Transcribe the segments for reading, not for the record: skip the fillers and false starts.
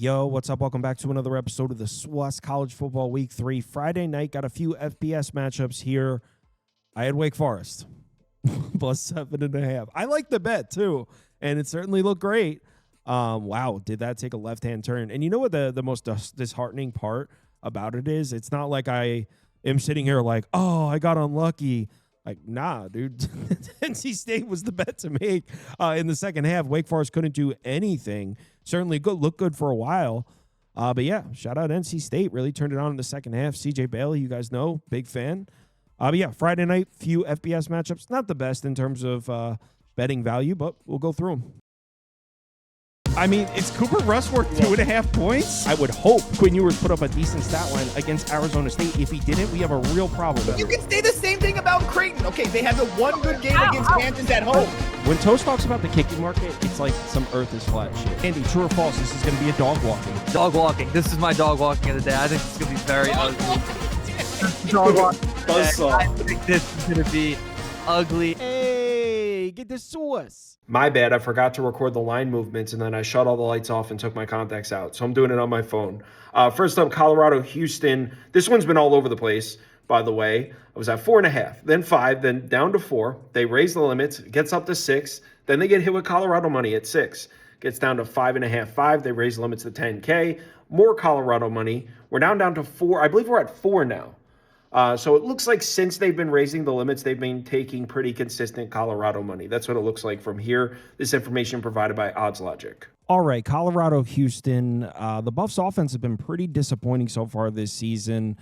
Yo, what's up? Welcome back to another episode of the SWAS College Football Week 3. Friday night, got a few FBS matchups here. I had Wake Forest, plus 7.5. I like the bet, too, and it certainly looked great. Wow, did that take a left-hand turn? And you know what the most disheartening part about it is? It's not like I am sitting here like, oh, I got unlucky. Like, nah, dude. NC State was the bet to make in the second half. Wake Forest couldn't do anything. Certainly looked good for a while. But, yeah, shout out NC State. Really turned it on in the second half. CJ Bailey, you guys know, big fan. But, yeah, Friday night, few FBS matchups. Not the best in terms of betting value, but we'll go through them. I mean, it's Cooper Rush worth 2.5 points. I would hope Quinn Ewers put up a decent stat line against Arizona State. If he didn't, we have a real problem. You can say the same thing about Creighton. Okay, they had the one good game against Kansas at home. When Toast talks about the kicking market, it's like some earth is flat shit. Andy, true or false, this is going to be a dog walking. Dog walking. This is my dog walking of the day. I think it's going to be very ugly. Dog walking. I think this is going to be ugly. Hey, get the sauce. My bad, I forgot to record the line movements, and then I shut all the lights off and took my contacts out. So I'm doing it on my phone. First up, Colorado, Houston. This one's been all over the place, by the way. I was at 4.5, then 5, then down to 4. They raise the limits, gets up to 6. Then they get hit with Colorado money at 6. Gets down to 5.5, 5. They raise the limits to 10K. More Colorado money. We're down to 4. I believe we're at 4 now. So it looks like since they've been raising the limits, they've been taking pretty consistent Colorado money. That's what it looks like from here. This information provided by Oddslogic. All right, Colorado, Houston. The Buffs offense has been pretty disappointing so far this season.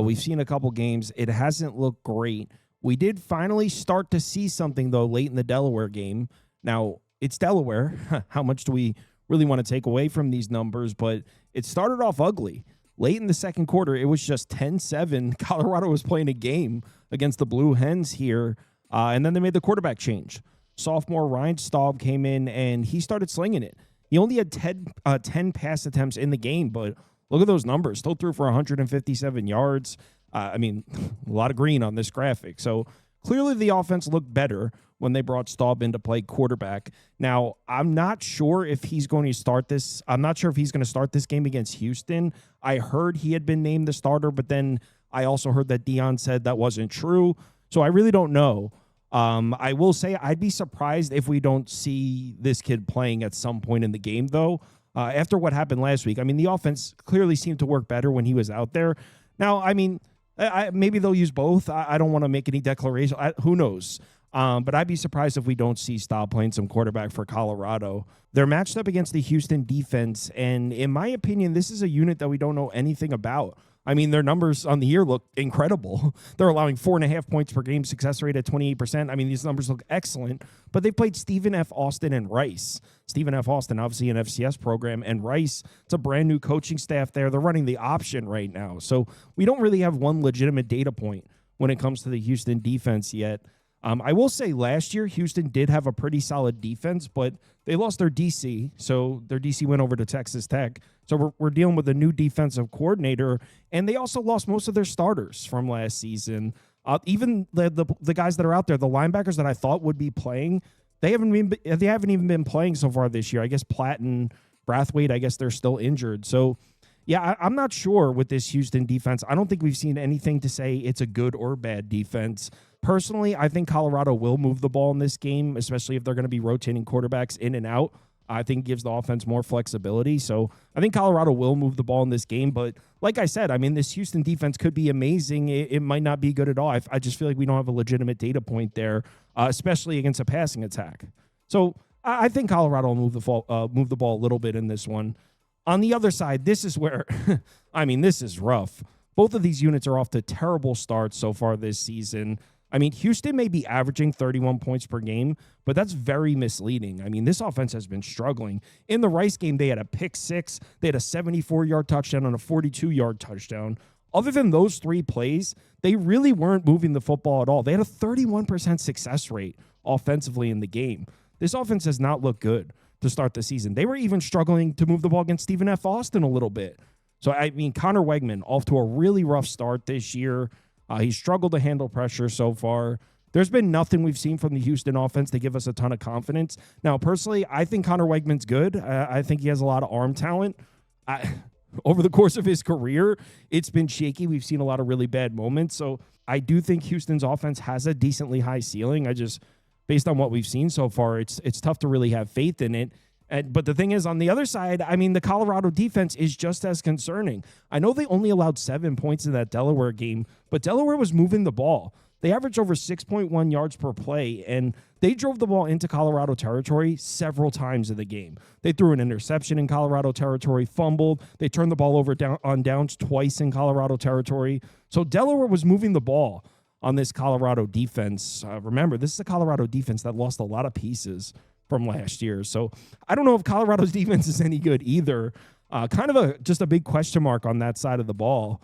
We've seen a couple games. It hasn't looked great. We did finally start to see something, though, late in the Delaware game. Now, it's Delaware. How much do we really want to take away from these numbers? But it started off ugly. Late in the second quarter, it was just 10-7. Colorado was playing a game against the Blue Hens here, and then they made the quarterback change. Sophomore Ryan Staub came in, and he started slinging it. He only had 10 pass attempts in the game, but look at those numbers. Still threw for 157 yards. I mean, a lot of green on this graphic. So clearly the offense looked better when they brought Staub in to play quarterback. Now, I'm not sure if he's going to start this. I'm not sure if he's going to start this game against Houston. I heard he had been named the starter, but then I also heard that Dion said that wasn't true. So I really don't know. I will say I'd be surprised if we don't see this kid playing at some point in the game, though. After what happened last week, I mean, the offense clearly seemed to work better when he was out there. Now, I mean, maybe they'll use both. I don't want to make any declaration. Who knows? But I'd be surprised if we don't see Staub playing some quarterback for Colorado. They're matched up against the Houston defense, and in my opinion, this is a unit that we don't know anything about. I mean, their numbers on the year look incredible. They're allowing 4.5 points per game, success rate at 28%. I mean, these numbers look excellent, but they played Stephen F. Austin and Rice. Stephen F. Austin, obviously an FCS program, and Rice, it's a brand new coaching staff there. They're running the option right now. So we don't really have one legitimate data point when it comes to the Houston defense yet. I will say last year, Houston did have a pretty solid defense, but they lost their DC. So their DC went over to Texas Tech. So we're dealing with a new defensive coordinator, and they also lost most of their starters from last season. Even the guys that are out there, the linebackers that I thought would be playing, they haven't even been playing so far this year. I guess Platt and Brathwaite, I guess they're still injured. So yeah, I'm not sure with this Houston defense. I don't think we've seen anything to say it's a good or bad defense. Personally, I think Colorado will move the ball in this game, especially if they're going to be rotating quarterbacks in and out. I think it gives the offense more flexibility. So I think Colorado will move the ball in this game. But like I said, I mean, this Houston defense could be amazing. It might not be good at all. I just feel like we don't have a legitimate data point there, especially against a passing attack. So I think Colorado will move the ball a little bit in this one. On the other side, this is where, I mean, this is rough. Both of these units are off to terrible starts so far this season. I mean, Houston may be averaging 31 points per game, but that's very misleading. I mean, this offense has been struggling. In the Rice game, they had a pick six. They had a 74-yard touchdown and a 42-yard touchdown. Other than those three plays, they really weren't moving the football at all. They had a 31% success rate offensively in the game. This offense has not looked good to start the season. They were even struggling to move the ball against Stephen F. Austin a little bit. So, I mean, Connor Wegman off to a really rough start this year. He struggled to handle pressure so far. There's been nothing we've seen from the Houston offense to give us a ton of confidence. Now, personally, I think Connor Wegman's good. I think he has a lot of arm talent. over the course of his career, it's been shaky. We've seen a lot of really bad moments. So I do think Houston's offense has a decently high ceiling. Based on what we've seen so far, it's tough to really have faith in it. But the thing is, on the other side, I mean, the Colorado defense is just as concerning. I know they only allowed 7 points in that Delaware game, but Delaware was moving the ball. They averaged over 6.1 yards per play, and they drove the ball into Colorado territory several times in the game. They threw an interception in Colorado territory, fumbled. They turned the ball over on downs twice in Colorado territory. So Delaware was moving the ball on this Colorado defense. Remember, this is a Colorado defense that lost a lot of pieces from last year. So I don't know if Colorado's defense is any good either. Kind of just a big question mark on that side of the ball.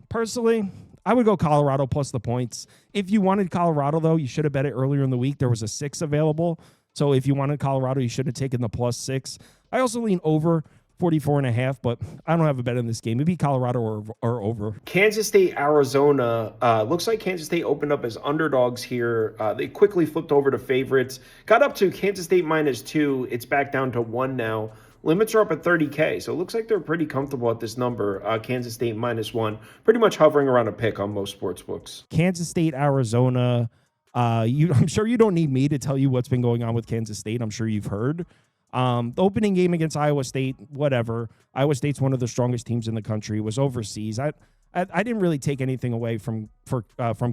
Personally, I would go Colorado plus the points. If you wanted Colorado, though, you should have bet it earlier in the week. There was a 6 available. So if you wanted Colorado, you should have taken the plus 6. I also lean over 44.5, but I don't have a bet in this game. Maybe Colorado or over. Kansas State, Arizona. Looks like Kansas State opened up as underdogs here. They quickly flipped over to favorites. Got up to Kansas State -2. It's back down to 1 now. Limits are up at 30K, so it looks like they're pretty comfortable at this number. Kansas State -1, pretty much hovering around a pick on most sports books. Kansas State, Arizona. I'm sure you don't need me to tell you what's been going on with Kansas State. I'm sure you've heard. The opening game against Iowa State, whatever. Iowa State's one of the strongest teams in the country. It was overseas. I didn't really take anything away from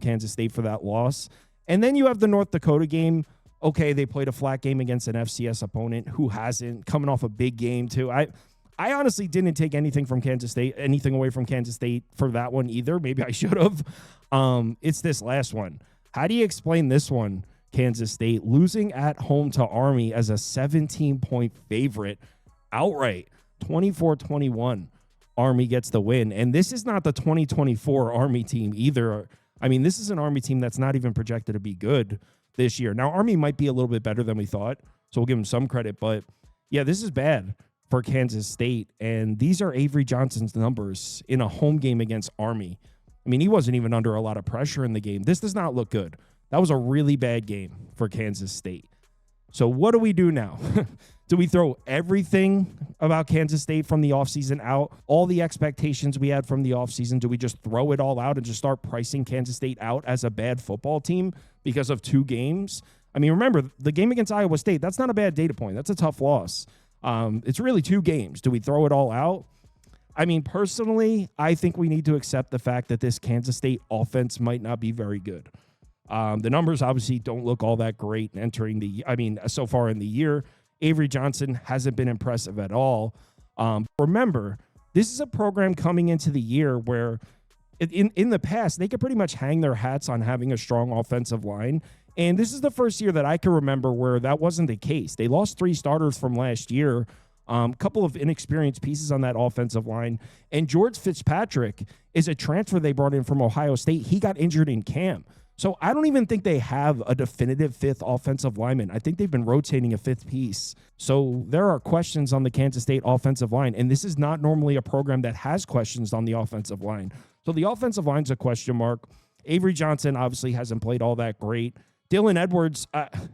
Kansas State for that loss. And then you have the North Dakota game. Okay, they played a flat game against an FCS opponent who hasn't, coming off a big game too. I honestly didn't take anything away from Kansas State for that one either. Maybe I should have. It's this last one. How do you explain this one? Kansas State losing at home to Army as a 17-point favorite outright, 24-21. Army gets the win. And this is not the 2024 Army team either. I mean, this is an Army team that's not even projected to be good this year. Now, Army might be a little bit better than we thought, so we'll give them some credit. But, yeah, this is bad for Kansas State. And these are Avery Johnson's numbers in a home game against Army. I mean, he wasn't even under a lot of pressure in the game. This does not look good. That was a really bad game for Kansas State. So what do we do now? Do we throw everything about Kansas State from the offseason out? All the expectations we had from the offseason, do we just throw it all out and just start pricing Kansas State out as a bad football team because of 2 games? I mean, remember, the game against Iowa State, that's not a bad data point. That's a tough loss. It's really 2 games. Do we throw it all out? I mean, personally, I think we need to accept the fact that this Kansas State offense might not be very good. The numbers obviously don't look all that great so far in the year. Avery Johnson hasn't been impressive at all. Remember, this is a program coming into the year where in the past, they could pretty much hang their hats on having a strong offensive line. And this is the first year that I can remember where that wasn't the case. They lost 3 starters from last year, a couple of inexperienced pieces on that offensive line. And George Fitzpatrick is a transfer they brought in from Ohio State. He got injured in camp. So I don't even think they have a definitive 5th offensive lineman. I think they've been rotating a 5th piece. So there are questions on the Kansas State offensive line, and this is not normally a program that has questions on the offensive line. So the offensive line's a question mark. Avery Johnson obviously hasn't played all that great. Dylan Edwards,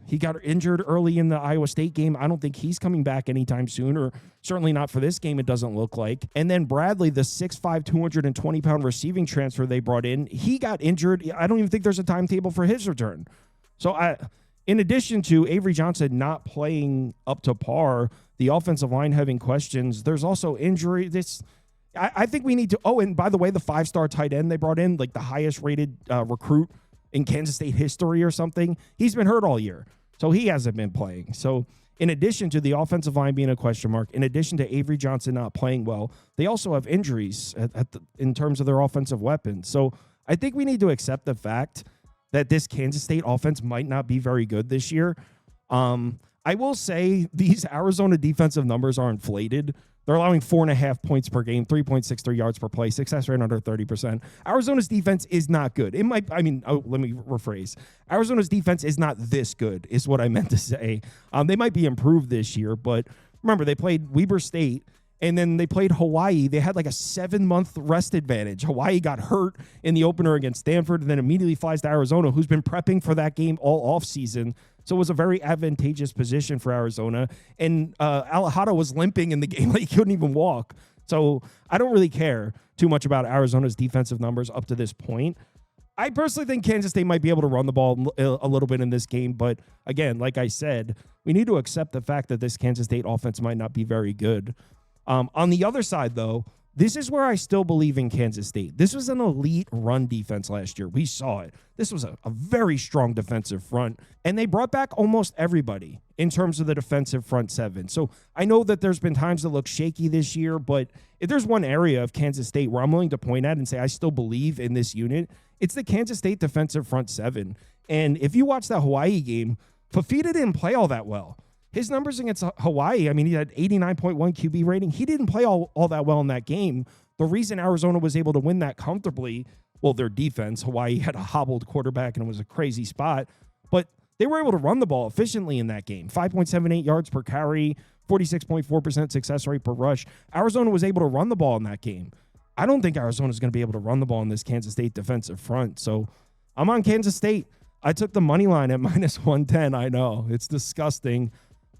he got injured early in the Iowa State game. I don't think he's coming back anytime soon, or certainly not for this game, it doesn't look like. And then Bradley, the 6'5", 220-pound receiving transfer they brought in, he got injured. I don't even think there's a timetable for his return. So in addition to Avery Johnson not playing up to par, the offensive line having questions, there's also injury. I think we need to – and by the way, the 5-star tight end they brought in, like the highest-rated recruit in Kansas State history or something, he's been hurt all year. So he hasn't been playing. So in addition to the offensive line being a question mark, in addition to Avery Johnson not playing well, they also have injuries in terms of their offensive weapons. So I think we need to accept the fact that this Kansas State offense might not be very good this year. I will say these Arizona defensive numbers are inflated. They're allowing 4.5 points per game, 3.63 yards per play, success rate under 30%. Arizona's defense is not good. Let me rephrase. Arizona's defense is not this good, is what I meant to say. They might be improved this year, but remember, they played Weber State, and then they played Hawaii. They had like a 7-month rest advantage. Hawaii got hurt in the opener against Stanford, and then immediately flies to Arizona, who's been prepping for that game all offseason. So it was a very advantageous position for Arizona. And Alejado was limping in the game. Like, he couldn't even walk. So I don't really care too much about Arizona's defensive numbers up to this point. I personally think Kansas State might be able to run the ball a little bit in this game. But again, like I said, we need to accept the fact that this Kansas State offense might not be very good. On the other side, though, this is where I still believe in Kansas State. This was an elite run defense last year. We saw it. This was a very strong defensive front, and they brought back almost everybody in terms of the defensive front seven. So I know that there's been times that look shaky this year, but if there's one area of Kansas State where I'm willing to point at and say I still believe in this unit, it's the Kansas State defensive front seven. And if you watch that Hawaii game, Fafita didn't play all that well. His numbers against Hawaii, I mean, he had 89.1 QB rating. He didn't play all that well in that game. The reason Arizona was able to win that comfortably, well, their defense, Hawaii had a hobbled quarterback and it was a crazy spot, but they were able to run the ball efficiently in that game. 5.78 yards per carry, 46.4% success rate per rush. Arizona was able to run the ball in that game. I don't think Arizona is going to be able to run the ball in this Kansas State defensive front. So I'm on Kansas State. I took the money line at -110. I know it's disgusting,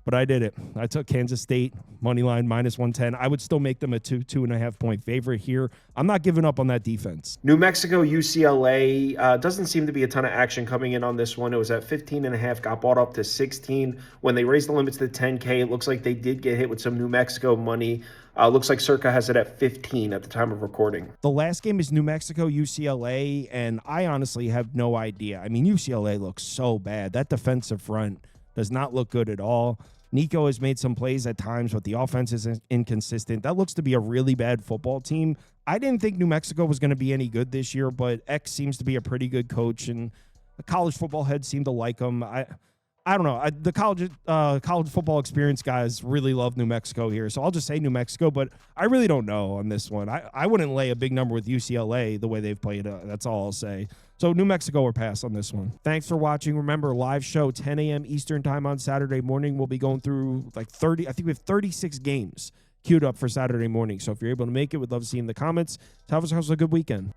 but I did it. I took Kansas State money line -110. I would still make them a 2.5 point favorite here. I'm not giving up on that defense. New Mexico UCLA doesn't seem to be a ton of action coming in on this one. It was at 15.5, got bought up to 16. When they raised the limits to 10K, it looks like they did get hit with some New Mexico money. Looks like Circa has it at 15 at the time of recording. The last game is New Mexico UCLA, and I honestly have no idea. I mean, UCLA looks so bad. That defensive front does not look good at all. Nico has made some plays at times, but the offense is inconsistent. That looks to be a really bad football team. I didn't think New Mexico was going to be any good this year, but X seems to be a pretty good coach, and the college football heads seem to like him. I don't know. The college football experience guys really love New Mexico here, so I'll just say New Mexico, but I really don't know on this one. I wouldn't lay a big number with UCLA the way they've played. That's all I'll say. So New Mexico or pass on this one. Thanks for watching. Remember, live show 10 a.m. Eastern time on Saturday morning. We'll be going through like 30. I think we have 36 games queued up for Saturday morning. So if you're able to make it, we'd love to see you in the comments. Have yourselves a good weekend.